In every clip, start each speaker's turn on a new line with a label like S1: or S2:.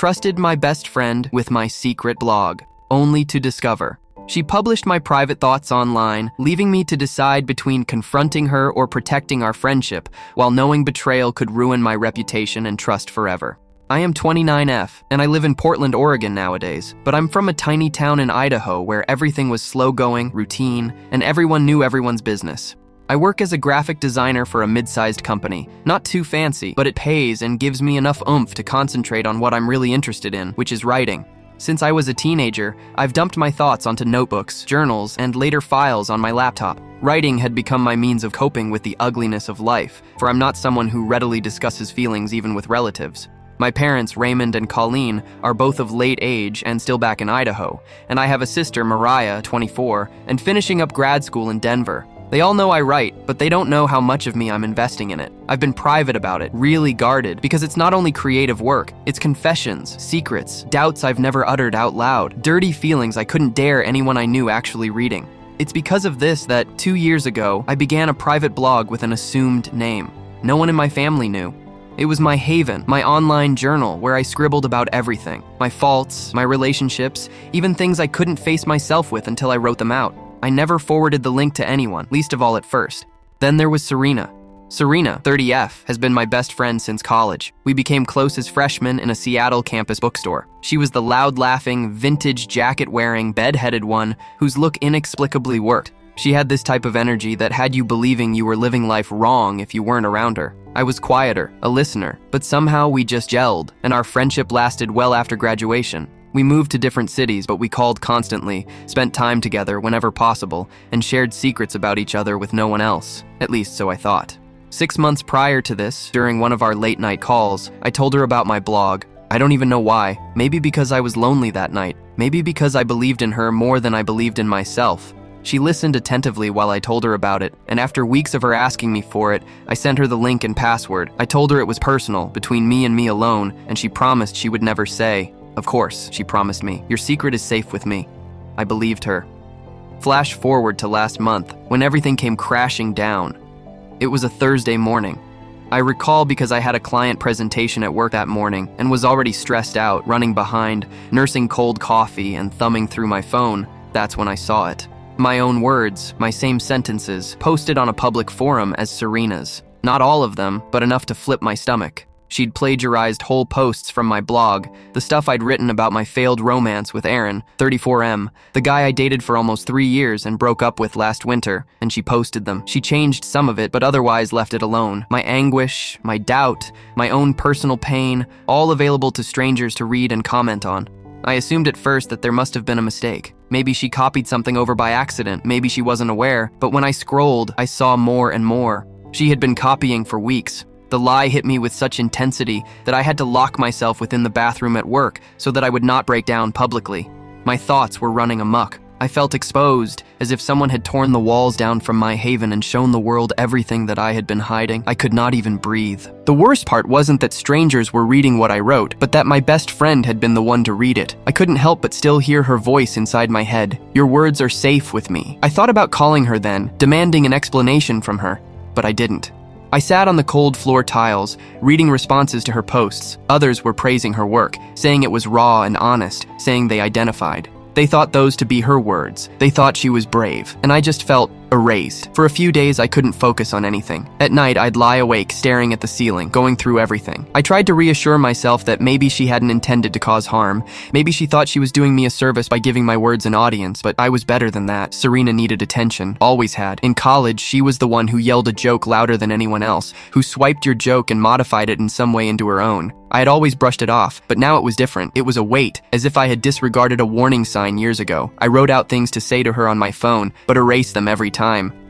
S1: trusted my best friend with my secret blog, only to discover she published my private thoughts online, leaving me to decide between confronting her or protecting our friendship, while knowing betrayal could ruin my reputation and trust forever. I am 29F, and I live in Portland, Oregon nowadays, but I'm from a tiny town in Idaho where everything was slow-going, routine, and everyone knew everyone's business. I work as a graphic designer for a mid-sized company. Not too fancy, but it pays and gives me enough oomph to concentrate on what I'm really interested in, which is writing. Since I was a teenager, I've dumped my thoughts onto notebooks, journals, and later files on my laptop. Writing had become my means of coping with the ugliness of life, for I'm not someone who readily discusses feelings even with relatives. My parents, Raymond and Colleen, are both of late age and still back in Idaho, and I have a sister, Mariah, 24, and finishing up grad school in Denver. They all know I write, but they don't know how much of me I'm investing in it. I've been private about it, really guarded, because it's not only creative work, it's confessions, secrets, doubts I've never uttered out loud, dirty feelings I couldn't dare anyone I knew actually reading. It's because of this that 2 years ago, I began a private blog with an assumed name. No one in my family knew. It was my haven, my online journal where I scribbled about everything. My faults, my relationships, even things I couldn't face myself with until I wrote them out. I never forwarded the link to anyone, least of all at first. Then there was Serena. Serena, 30F, has been my best friend since college. We became close as freshmen in a Seattle campus bookstore. She was the loud-laughing, vintage jacket-wearing, bed-headed one whose look inexplicably worked. She had this type of energy that had you believing you were living life wrong if you weren't around her. I was quieter, a listener, but somehow we just gelled, and our friendship lasted well after graduation. We moved to different cities, but we called constantly, spent time together whenever possible, and shared secrets about each other with no one else. At least so I thought. 6 months prior to this, during one of our late-night calls, I told her about my blog. I don't even know why. Maybe because I was lonely that night. Maybe because I believed in her more than I believed in myself. She listened attentively while I told her about it, and after weeks of her asking me for it, I sent her the link and password. I told her it was personal, between me and me alone, and she promised she would never say. Of course, she promised me, your secret is safe with me. I believed her. Flash forward to last month, when everything came crashing down. It was a Thursday morning. I recall because I had a client presentation at work that morning and was already stressed out, running behind, nursing cold coffee and thumbing through my phone. That's when I saw it. My own words, my same sentences, posted on a public forum as Serena's. Not all of them, but enough to flip my stomach. She'd plagiarized whole posts from my blog, the stuff I'd written about my failed romance with Aaron, 34M, the guy I dated for almost 3 years and broke up with last winter, and she posted them. She changed some of it, but otherwise left it alone. My anguish, my doubt, my own personal pain, all available to strangers to read and comment on. I assumed at first that there must have been a mistake. Maybe she copied something over by accident, maybe she wasn't aware, but when I scrolled, I saw more and more. She had been copying for weeks. The lie hit me with such intensity that I had to lock myself within the bathroom at work so that I would not break down publicly. My thoughts were running amok. I felt exposed, as if someone had torn the walls down from my haven and shown the world everything that I had been hiding. I could not even breathe. The worst part wasn't that strangers were reading what I wrote, but that my best friend had been the one to read it. I couldn't help but still hear her voice inside my head. Your words are safe with me. I thought about calling her then, demanding an explanation from her, but I didn't. I sat on the cold floor tiles, reading responses to her posts. Others were praising her work, saying it was raw and honest, saying they identified. They thought those to be her words. They thought she was brave, and I just felt erased. For a few days, I couldn't focus on anything. At night, I'd lie awake, staring at the ceiling, going through everything. I tried to reassure myself that maybe she hadn't intended to cause harm. Maybe she thought she was doing me a service by giving my words an audience, but I was better than that. Serena needed attention, always had. In college, she was the one who yelled a joke louder than anyone else, who swiped your joke and modified it in some way into her own. I had always brushed it off, but now it was different. It was a weight, as if I had disregarded a warning sign years ago. I wrote out things to say to her on my phone, but erased them every time.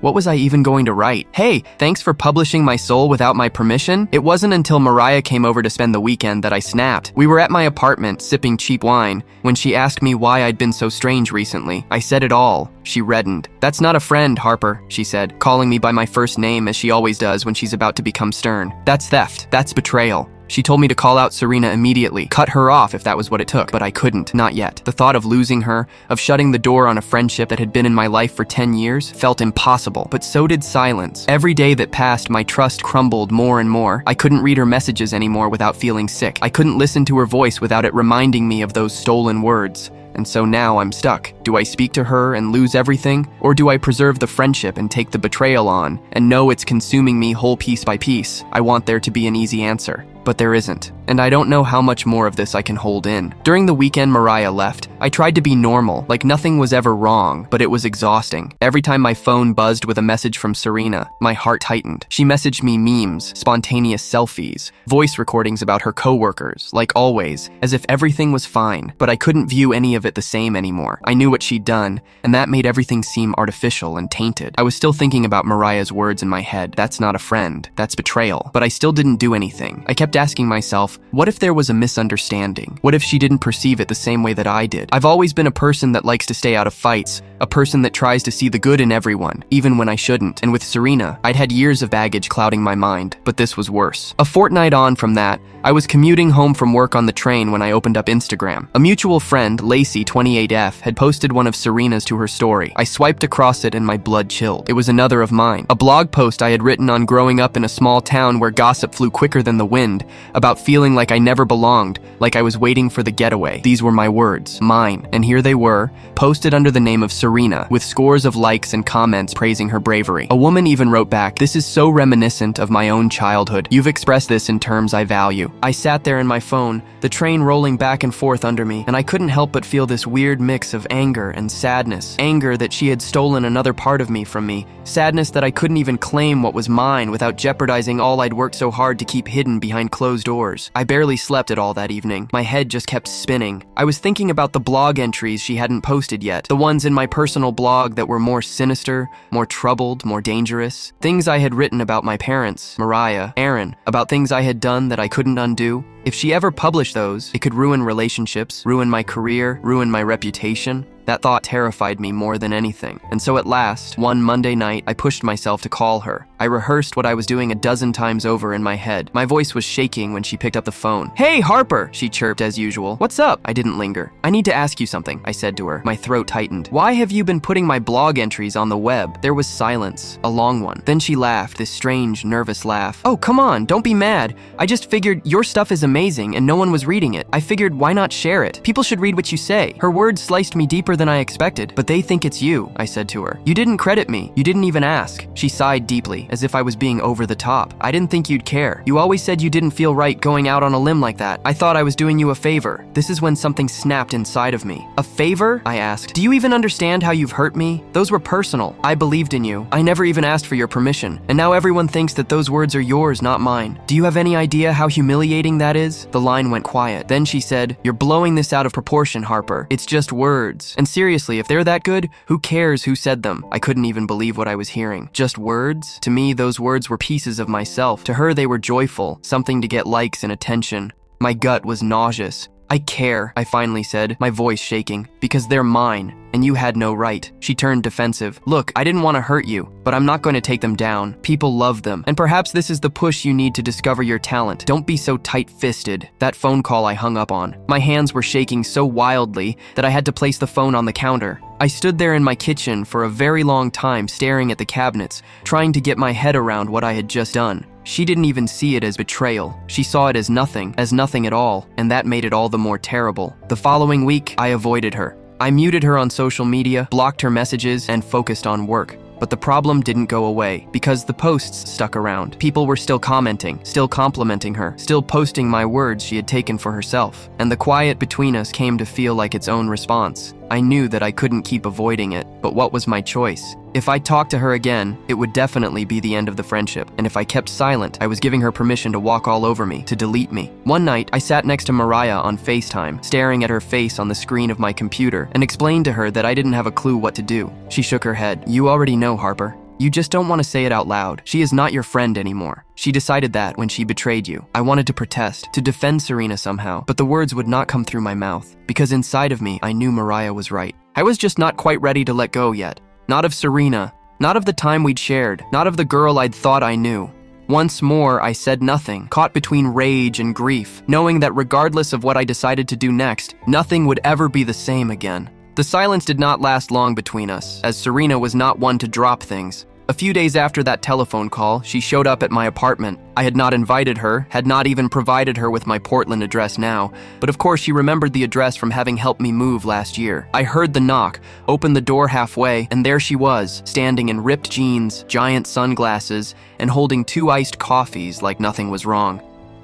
S1: What was I even going to write? Hey, thanks for publishing my soul without my permission? It wasn't until Mariah came over to spend the weekend that I snapped. We were at my apartment, sipping cheap wine, when she asked me why I'd been so strange recently. I said it all. She reddened. That's not a friend, Harper, she said, calling me by my first name as she always does when she's about to become stern. That's theft. That's betrayal. She told me to call out Serena immediately, cut her off if that was what it took, but I couldn't, not yet. The thought of losing her, of shutting the door on a friendship that had been in my life for 10 years, felt impossible, but so did silence. Every day that passed, my trust crumbled more and more. I couldn't read her messages anymore without feeling sick. I couldn't listen to her voice without it reminding me of those stolen words. And so now I'm stuck. Do I speak to her and lose everything? Or do I preserve the friendship and take the betrayal on and know it's consuming me whole piece by piece? I want there to be an easy answer, but there isn't. And I don't know how much more of this I can hold in. During the weekend Mariah left, I tried to be normal, like nothing was ever wrong, but it was exhausting. Every time my phone buzzed with a message from Serena, my heart tightened. She messaged me memes, spontaneous selfies, voice recordings about her coworkers, like always, as if everything was fine, but I couldn't view any of it the same anymore. I knew what she'd done, and that made everything seem artificial and tainted. I was still thinking about Mariah's words in my head. That's not a friend, that's betrayal. But I still didn't do anything. I kept asking myself, what if there was a misunderstanding? What if she didn't perceive it the same way that I did? I've always been a person that likes to stay out of fights, a person that tries to see the good in everyone, even when I shouldn't. And with Serena, I'd had years of baggage clouding my mind, but this was worse. A fortnight on from that, I was commuting home from work on the train when I opened up Instagram. A mutual friend, Lacey, 28F, had posted one of Serena's to her story. I swiped across it and my blood chilled. It was another of mine. A blog post I had written on growing up in a small town where gossip flew quicker than the wind, about feeling like I never belonged, like I was waiting for the getaway. These were my words, mine, and here they were, posted under the name of Serena, with scores of likes and comments praising her bravery. A woman even wrote back, "This is so reminiscent of my own childhood. You've expressed this in terms I value." I sat there in my phone, the train rolling back and forth under me, and I couldn't help but feel this weird mix of anger and sadness. Anger that she had stolen another part of me from me. Sadness that I couldn't even claim what was mine without jeopardizing all I'd worked so hard to keep hidden behind closed doors. I barely slept at all that evening. My head just kept spinning. I was thinking about the blog entries she hadn't posted yet, the ones in my personal blog that were more sinister, more troubled, more dangerous. Things I had written about my parents, Mariah, Aaron, about things I had done that I couldn't undo. If she ever published those, it could ruin relationships, ruin my career, ruin my reputation. That thought terrified me more than anything. And so at last, one Monday night, I pushed myself to call her. I rehearsed what I was doing a dozen times over in my head. My voice was shaking when she picked up the phone. "Hey, Harper," she chirped as usual. "What's up?" I didn't linger. "I need to ask you something," I said to her. My throat tightened. "Why have you been putting my blog entries on the web?" There was silence, a long one. Then she laughed, this strange, nervous laugh. "Oh, come on, don't be mad. I just figured your stuff is amazing and no one was reading it. I figured why not share it? People should read what you say." Her words sliced me deeper than I expected. "But they think it's you," I said to her. "You didn't credit me. You didn't even ask." She sighed deeply, as if I was being over the top. "I didn't think you'd care. You always said you didn't feel right going out on a limb like that. I thought I was doing you a favor." This is when something snapped inside of me. "A favor?" I asked. "Do you even understand how you've hurt me? Those were personal. I believed in you. I never even asked for your permission. And now everyone thinks that those words are yours, not mine. Do you have any idea how humiliating that is?" The line went quiet. Then she said, "You're blowing this out of proportion, Harper. It's just words. And seriously, if they're that good, who cares who said them?" I couldn't even believe what I was hearing. Just words? To me, those words were pieces of myself. To her, they were joyful, something to get likes and attention. My gut was nauseous. "I care," I finally said, my voice shaking, "because they're mine, and you had no right." She turned defensive. "Look, I didn't want to hurt you, but I'm not going to take them down. People love them, and perhaps this is the push you need to discover your talent. Don't be so tight-fisted." That phone call I hung up on. My hands were shaking so wildly that I had to place the phone on the counter. I stood there in my kitchen for a very long time staring at the cabinets, trying to get my head around what I had just done. She didn't even see it as betrayal. She saw it as nothing at all, and that made it all the more terrible. The following week, I avoided her. I muted her on social media, blocked her messages, and focused on work. But the problem didn't go away, because the posts stuck around. People were still commenting, still complimenting her, still posting my words she had taken for herself. And the quiet between us came to feel like its own response. I knew that I couldn't keep avoiding it, but what was my choice? If I talked to her again, it would definitely be the end of the friendship. And if I kept silent, I was giving her permission to walk all over me, to delete me. One night, I sat next to Mariah on FaceTime, staring at her face on the screen of my computer, and explained to her that I didn't have a clue what to do. She shook her head. "You already know, Harper. You just don't want to say it out loud. She is not your friend anymore. She decided that when she betrayed you." I wanted to protest, to defend Serena somehow, but the words would not come through my mouth, because inside of me, I knew Mariah was right. I was just not quite ready to let go yet. Not of Serena, not of the time we'd shared, not of the girl I'd thought I knew. Once more, I said nothing, caught between rage and grief, knowing that regardless of what I decided to do next, nothing would ever be the same again. The silence did not last long between us, as Serena was not one to drop things. A few days after that telephone call, she showed up at my apartment. I had not invited her, had not even provided her with my Portland address now, but of course she remembered the address from having helped me move last year. I heard the knock, opened the door halfway, and there she was, standing in ripped jeans, giant sunglasses, and holding 2 iced coffees like nothing was wrong.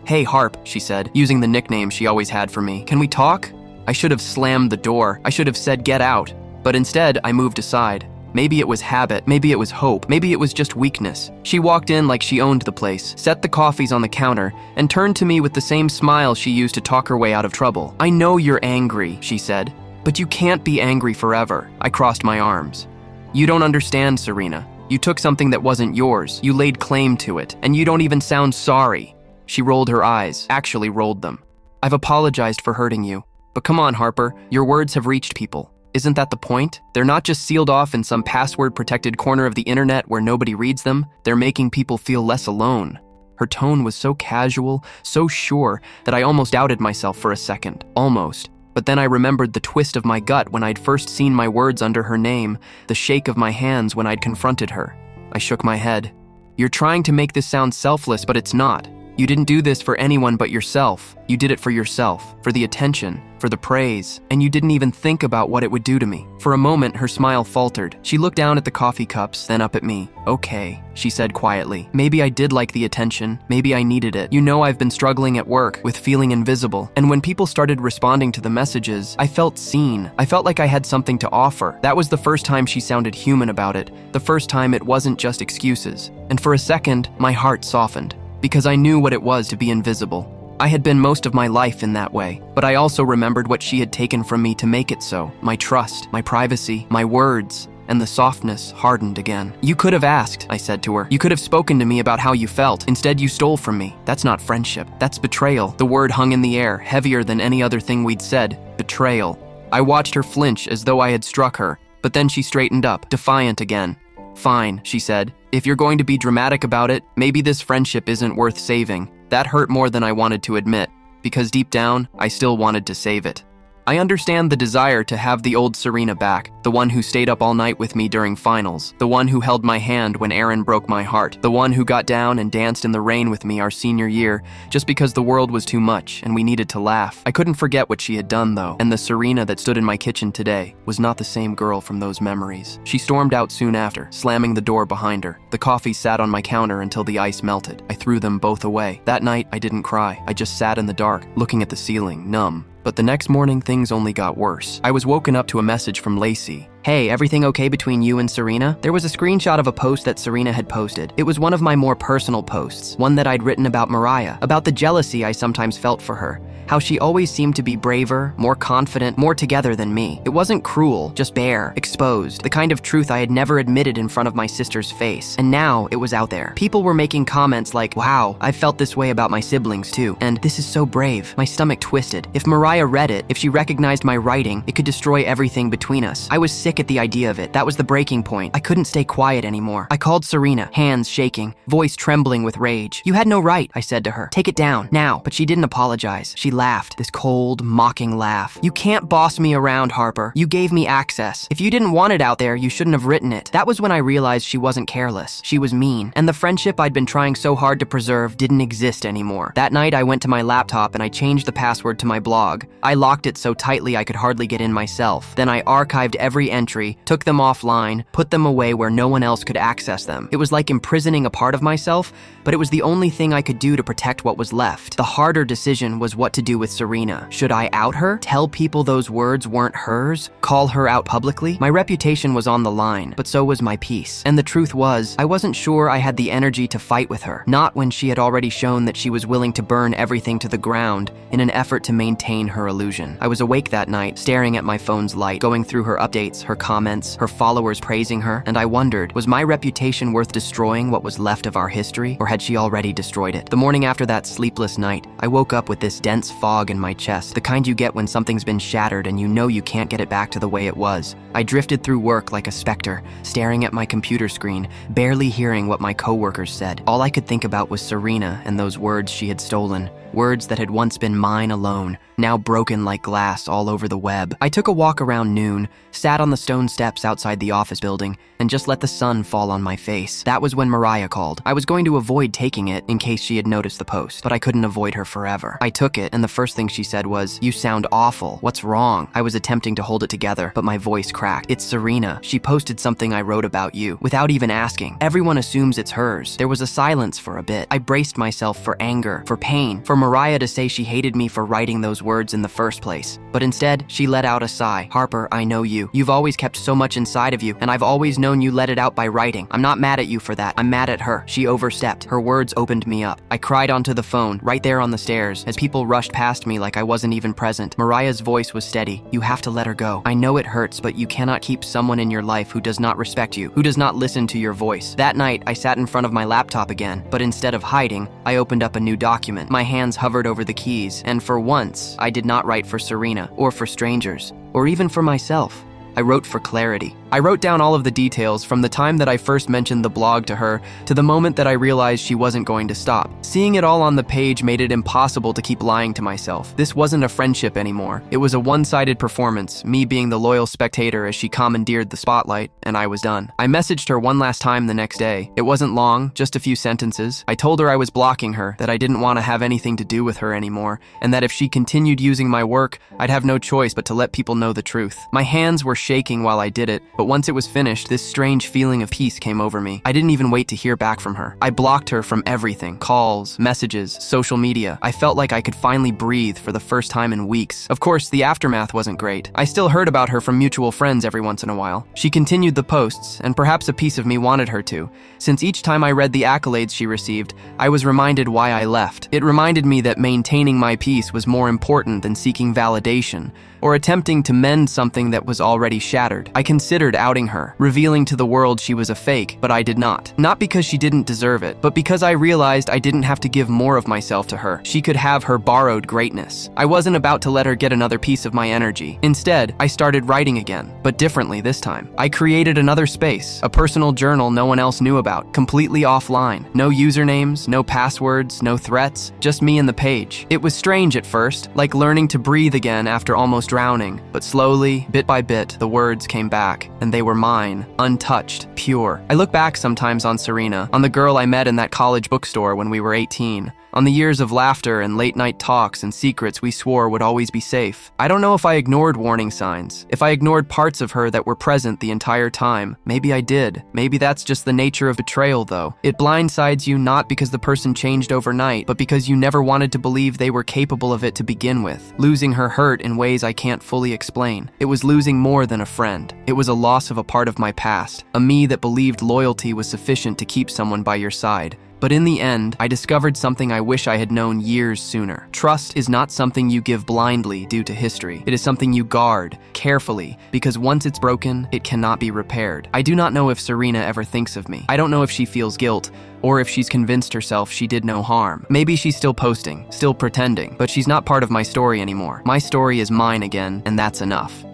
S1: "Hey, Harp," she said, using the nickname she always had for me. "Can we talk?" I should have slammed the door. I should have said, "Get out." But instead, I moved aside. Maybe it was habit, maybe it was hope, maybe it was just weakness. She walked in like she owned the place, set the coffees on the counter, and turned to me with the same smile she used to talk her way out of trouble. "I know you're angry," she said, "but you can't be angry forever." I crossed my arms. "You don't understand, Serena. You took something that wasn't yours, you laid claim to it, and you don't even sound sorry." She rolled her eyes, actually rolled them. "I've apologized for hurting you. But come on, Harper, your words have reached people. Isn't that the point? They're not just sealed off in some password-protected corner of the internet where nobody reads them. They're making people feel less alone." Her tone was so casual, so sure, that I almost doubted myself for a second. Almost. But then I remembered the twist of my gut when I'd first seen my words under her name, the shake of my hands when I'd confronted her. I shook my head. "You're trying to make this sound selfless, but it's not. You didn't do this for anyone but yourself. You did it for yourself, for the attention, for the praise, and you didn't even think about what it would do to me." For a moment, her smile faltered. She looked down at the coffee cups, then up at me. "Okay," she said quietly. "Maybe I did like the attention. Maybe I needed it. You know, I've been struggling at work with feeling invisible. And when people started responding to the messages, I felt seen. I felt like I had something to offer. That was the first time she sounded human about it. The first time it wasn't just excuses. And for a second, my heart softened. Because I knew what it was to be invisible. I had been most of my life in that way, but I also remembered what she had taken from me to make it so. My trust, my privacy, my words, and the softness hardened again. "You could have asked," I said to her. "You could have spoken to me about how you felt. Instead, you stole from me. That's not friendship. That's betrayal." The word hung in the air, heavier than any other thing we'd said. Betrayal. I watched her flinch as though I had struck her, but then she straightened up, defiant again. "Fine," she said. "If you're going to be dramatic about it, maybe this friendship isn't worth saving." That hurt more than I wanted to admit, because deep down, I still wanted to save it. I understand the desire to have the old Serena back, the one who stayed up all night with me during finals, the one who held my hand when Aaron broke my heart, the one who got down and danced in the rain with me our senior year, just because the world was too much and we needed to laugh. I couldn't forget what she had done though, and the Serena that stood in my kitchen today was not the same girl from those memories. She stormed out soon after, slamming the door behind her. The coffee sat on my counter until the ice melted. I threw them both away. That night, I didn't cry. I just sat in the dark, looking at the ceiling, numb. But the next morning, things only got worse. I was woken up to a message from Lacey. "Hey, everything okay between you and Serena?" There was a screenshot of a post that Serena had posted. It was one of my more personal posts, one that I'd written about Mariah, about the jealousy I sometimes felt for her, how she always seemed to be braver, more confident, more together than me. It wasn't cruel, just bare, exposed, the kind of truth I had never admitted in front of my sister's face. And now it was out there. People were making comments like, "Wow, I felt this way about my siblings too," and "This is so brave." My stomach twisted. If Mariah read it, if she recognized my writing, it could destroy everything between us. I was sick at the idea of it. That was the breaking point. I couldn't stay quiet anymore. I called Serena, hands shaking, voice trembling with rage. "You had no right," I said to her. "Take it down, now." But she didn't apologize. She laughed, this cold, mocking laugh. "You can't boss me around, Harper. You gave me access. If you didn't want it out there, you shouldn't have written it." That was when I realized she wasn't careless. She was mean. And the friendship I'd been trying so hard to preserve didn't exist anymore. That night, I went to my laptop and I changed the password to my blog. I locked it so tightly I could hardly get in myself. Then I archived every entry, took them offline, put them away where no one else could access them. It was like imprisoning a part of myself, but it was the only thing I could do to protect what was left. The harder decision was what to do with Serena. Should I out her? Tell people those words weren't hers? Call her out publicly? My reputation was on the line, but so was my peace. And the truth was, I wasn't sure I had the energy to fight with her. Not when she had already shown that she was willing to burn everything to the ground in an effort to maintain her illusion. I was awake that night, staring at my phone's light, going through her updates, her comments, her followers praising her, and I wondered, was my reputation worth destroying what was left of our history, or had she already destroyed it? The morning after that sleepless night, I woke up with this dense fog in my chest, the kind you get when something's been shattered and you know you can't get it back to the way it was. I drifted through work like a specter, staring at my computer screen, barely hearing what my coworkers said. All I could think about was Serena and those words she had stolen. Words that had once been mine alone, now broken like glass all over the web. I took a walk around noon, sat on the stone steps outside the office building, and just let the sun fall on my face. That was when Mariah called. I was going to avoid taking it in case she had noticed the post, but I couldn't avoid her forever. I took it, and the first thing she said was, "You sound awful. What's wrong?" I was attempting to hold it together, but my voice cracked. "It's Serena. She posted something I wrote about you, without even asking. Everyone assumes it's hers." There was a silence for a bit. I braced myself for anger, for pain, for Mariah to say she hated me for writing those words in the first place. But instead, she let out a sigh. "Harper, I know you. You've always kept so much inside of you, and I've always known you let it out by writing. I'm not mad at you for that. I'm mad at her. She overstepped." Her words opened me up. I cried onto the phone, right there on the stairs, as people rushed past me like I wasn't even present. Mariah's voice was steady. "You have to let her go. I know it hurts, but you cannot keep someone in your life who does not respect you, who does not listen to your voice." That night, I sat in front of my laptop again, but instead of hiding, I opened up a new document. My hands hovered over the keys, and for once, I did not write for Serena, or for strangers, or even for myself. I wrote for clarity. I wrote down all of the details from the time that I first mentioned the blog to her to the moment that I realized she wasn't going to stop. Seeing it all on the page made it impossible to keep lying to myself. This wasn't a friendship anymore. It was a one-sided performance, me being the loyal spectator as she commandeered the spotlight, and I was done. I messaged her one last time the next day. It wasn't long, just a few sentences. I told her I was blocking her, that I didn't want to have anything to do with her anymore, and that if she continued using my work, I'd have no choice but to let people know the truth. My hands were shaking while I did it, but once it was finished, this strange feeling of peace came over me. I didn't even wait to hear back from her. I blocked her from everything: calls, messages, social media. I felt like I could finally breathe for the first time in weeks. Of course, the aftermath wasn't great. I still heard about her from mutual friends every once in a while. She continued the posts, and perhaps a piece of me wanted her to, since each time I read the accolades she received, I was reminded why I left. It reminded me that maintaining my peace was more important than seeking validation, or attempting to mend something that was already shattered. I considered outing her, revealing to the world she was a fake, but I did not. Not because she didn't deserve it, but because I realized I didn't have to give more of myself to her. She could have her borrowed greatness. I wasn't about to let her get another piece of my energy. Instead, I started writing again, but differently this time. I created another space, a personal journal no one else knew about, completely offline. No usernames, no passwords, no threats, just me and the page. It was strange at first, like learning to breathe again after almost drowning, but slowly, bit by bit, the words came back, and they were mine, untouched, pure. I look back sometimes on Serena, on the girl I met in that college bookstore when we were 18, on the years of laughter and late-night talks and secrets we swore would always be safe. I don't know if I ignored warning signs, if I ignored parts of her that were present the entire time. Maybe I did. Maybe that's just the nature of betrayal, though. It blindsides you not because the person changed overnight, but because you never wanted to believe they were capable of it to begin with. Losing her hurt in ways I can't fully explain. It was losing more than a friend. It was a loss of a part of my past, a me that believed loyalty was sufficient to keep someone by your side. But in the end, I discovered something I wish I had known years sooner. Trust is not something you give blindly due to history. It is something you guard carefully, because once it's broken, it cannot be repaired. I do not know if Serena ever thinks of me. I don't know if she feels guilt, or if she's convinced herself she did no harm. Maybe she's still posting, still pretending, but she's not part of my story anymore. My story is mine again, and that's enough.